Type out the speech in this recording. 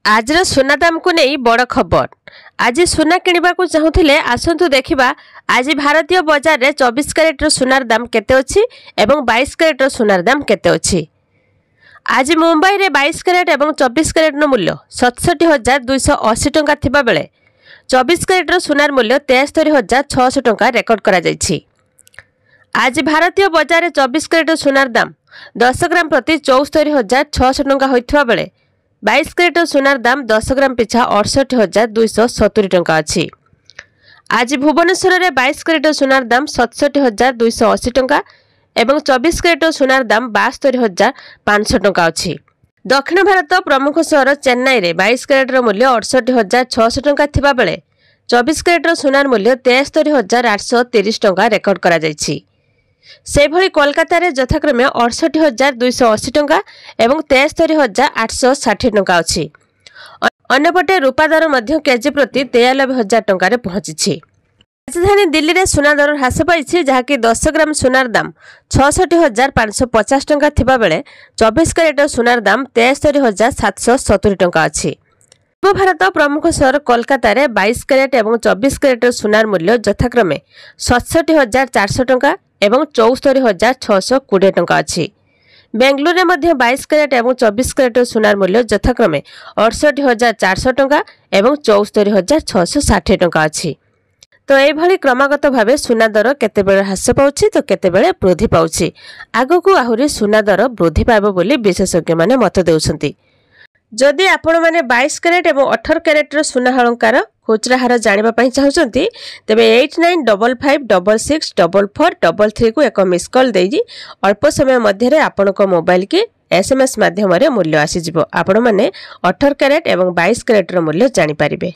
आजर सुना दाम को नहीं बड़ खबर। आज सुना किणवा को चाहूले आसतु देखा आज भारतीय बजार में 24 क्यारेटर सुनार दाम केते अछि एवं 22 क्यारेटर सुनार दाम केते अछि। आज मुंबई में 22 क्यारेट एवं 24 क्यारेटर मूल्य 67,280 टंका थिबा बेले 24 क्यारेटर सुनार मूल्य 73,600 टंका रेकर्ड करा जायछि। आज भारतीय बजार में 24 क्यारेटर सुनार दाम 10 ग्राम प्रति 74,600 टंका होइथिबा बेले 22 क्यारेटर सुनार दाम 10 ग्राम पिछा 68,270 टंका अछि। आज भुवनेश्वर में 22 क्यारेटर सुनार दाम 67,280 टंका एवं 24 क्यारेटर सुनार दाम 72,500 टंका अछि। दक्षिण भारत प्रमुख सहर चेन्नई में 22 क्यारेटर मूल्य 68,600 टंका थिबा बेले 24 क्यारेटर सुनार मूल्य 73,830 टंका रेकर्ड करा जायछि। सेभଳି कोलकाता रे यथाक्रमे 68,280 टंका एवं 73,860 टंका अछि। अन्यपटे रूपा दर मध्य केजी प्रति 93,000 टंका रे पहुंची। राजधानी दिल्ली रे सुना दर ह्रास पाइछि जहाँकि 10 ग्राम सुनार दाम 66,550 टंका थिबा बेले 24 क्यारेटर सुनार दाम 73,770 टंका अछि। पूर्व भारत प्रमुख सहर कोलकाता रे 22 क्यारेट एवं 24 क्यारेटर सुनार मूल्य यथाक्रमे 67,400 टंका एवं 74,620 टंका अछि। बेंगलुरु में 22 क्यारेट एवं 24 क्यारेटर सुनार मूल्य यथाक्रमे 68,400 टंका एवं 74,660 टंका अछि। तो एभली क्रमागत भावे सुना दर केतेबेले ह्रास पाउछि तो केतेबेले वृद्धि पाउछि। आगकू आहुरी सुना दर वृद्धि पाइबो बोली विशेषज्ञ माने मत देउछन्ति। जदि आपण माने 22 क्यारेट एवं 18 क्यारेटर सुना अलंकार खुचरा हार जानिबा पई चाहुचंती तेबे 8955664433 को एक मिस कॉल देजी अल्प समय मध्य रे आपनक मोबाइल के एसएमएस माध्यम रे मूल्य आसी जिवो। आपण माने 18 क्यारेट एवं 22 क्यारेटर मूल्य जानि पारिबे।